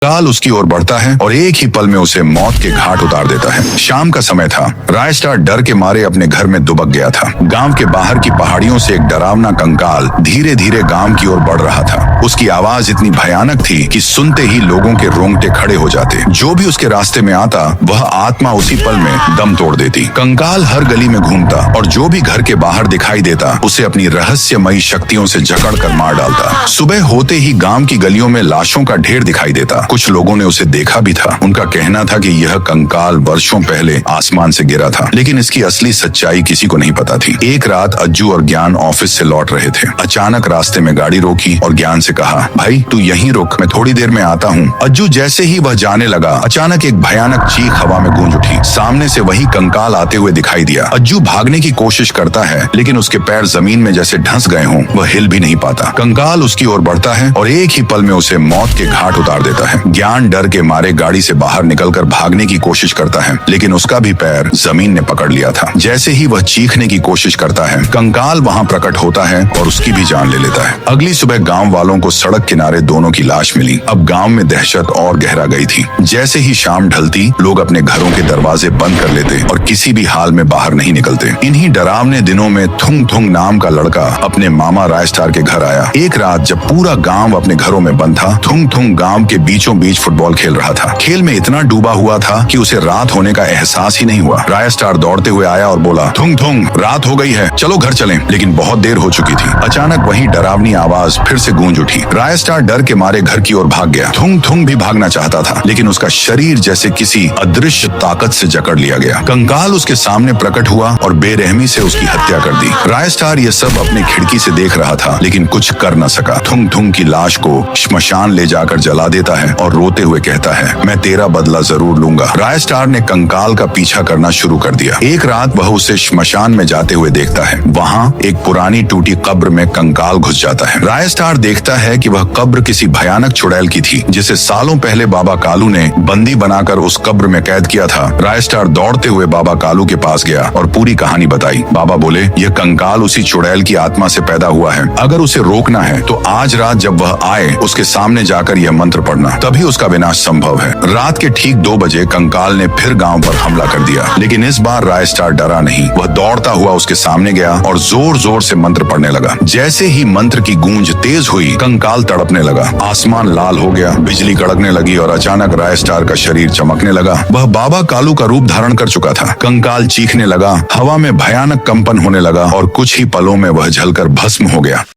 काल उसकी ओर बढ़ता है और एक ही पल में उसे मौत के घाट उतार देता है। शाम का समय था। रायस्टार डर के मारे अपने घर में दुबक गया था। गांव के बाहर की पहाड़ियों से एक डरावना कंकाल धीरे धीरे गांव की ओर बढ़ रहा था। उसकी आवाज इतनी भयानक थी कि सुनते ही लोगों के रोंगटे खड़े हो जाते। जो भी उसके रास्ते में आता वह आत्मा उसी पल में दम तोड़ देती। कंकाल हर गली में घूमता और जो भी घर के बाहर दिखाई देता उसे अपनी रहस्यमयी शक्तियों से जकड़ कर मार डालता। सुबह होते ही गांव की गलियों में लाशों का ढेर दिखाई देता। कुछ लोगों ने उसे देखा भी था। उनका कहना था कि यह कंकाल वर्षों पहले आसमान से गिरा था, लेकिन इसकी असली सच्चाई किसी को नहीं पता थी। एक रात अज्जू और ज्ञान ऑफिस से लौट रहे थे। अचानक रास्ते में गाड़ी रोकी और ज्ञान से कहा, भाई तू यहीं रुक, मैं थोड़ी देर में आता हूँ। अज्जू जैसे ही वह जाने लगा, अचानक एक भयानक चीख हवा में गूंज उठी। सामने से वही कंकाल आते हुए दिखाई दिया। अज्जू भागने की कोशिश करता है, लेकिन उसके पैर जमीन में जैसे ढंस गए हों, वह हिल भी नहीं पाता। कंकाल उसकी ओर बढ़ता है और एक ही पल में उसे मौत के घाट उतार देता है। ज्ञान डर के मारे गाड़ी से बाहर निकलकर भागने की कोशिश करता है, लेकिन उसका भी पैर जमीन ने पकड़ लिया था। जैसे ही वह चीखने की कोशिश करता है, कंकाल वहां प्रकट होता है और उसकी भी जान ले लेता है। अगली सुबह गांव वालों को सड़क किनारे दोनों की लाश मिली। अब गांव में दहशत और गहरा गई थी। जैसे ही शाम ढलती, लोग अपने घरों के दरवाजे बंद कर लेते और किसी भी हाल में बाहर नहीं निकलते। इन्हीं डरावने दिनों में थुंग थुंग नाम का लड़का अपने मामा रायस्टार के घर आया। एक रात जब पूरा गांव अपने घरों में बंद था, थुंग थुंग गांव के बीचों बीच फुटबॉल खेल रहा था। खेल में इतना डूबा हुआ था कि उसे रात होने का एहसास ही नहीं हुआ। रायस्टार दौड़ते हुए आया और बोला, थुंग थुंग, रात हो गई है, चलो घर चलें। लेकिन बहुत देर हो चुकी थी। अचानक वही डरावनी आवाज फिर से गूंज उठी। रायस्टार डर के मारे घर की ओर भाग गया। थुंग थुंग भी भागना चाहता था, लेकिन उसका शरीर जैसे किसी अदृश्य ताकत से जकड़ लिया गया। कंकाल उसके सामने प्रकट हुआ और बेरहमी से उसकी हत्या कर दी। रायस्टार ये सब अपनी खिड़की से देख रहा था, लेकिन कुछ कर न सका। थुंग थुंग की लाश को श्मशान ले जाकर जला देता है और रोते हुए कहता है, मैं तेरा बदला जरूर लूंगा। रायस्टार ने कंकाल का पीछा करना शुरू कर दिया। एक रात वह उसे श्मशान में जाते हुए देखता है। वहाँ एक पुरानी टूटी कब्र में कंकाल घुस जाता है। रायस्टार देखता है कि वह कब्र किसी भयानक चुड़ैल की थी, जिसे सालों पहले बाबा कालू ने बंदी बनाकर उस कब्र में कैद किया था। रायस्टार दौड़ते हुए बाबा कालू के पास गया और पूरी कहानी बताई। बाबा बोले, यह कंकाल उसी चुड़ैल की आत्मा से पैदा हुआ है। अगर उसे रोकना है तो आज रात जब वह आए, उसके सामने जाकर यह मंत्र पढ़ना, तभी उसका विनाश संभव है। रात के ठीक 2 बजे कंकाल ने फिर गांव पर हमला कर दिया, लेकिन इस बार रायस्टार डरा नहीं। वह दौड़ता हुआ उसके सामने गया और जोर जोर से मंत्र पढ़ने लगा। जैसे ही मंत्र की गूंज तेज हुई, कंकाल तड़पने लगा। आसमान लाल हो गया, बिजली कड़कने लगी और अचानक रायस्टार का शरीर चमकने लगा। वह बाबा कालू का रूप धारण कर चुका था। कंकाल चीखने लगा, हवा में भयानक कंपन होने लगा और कुछ ही पलों में वह जलकर भस्म हो गया।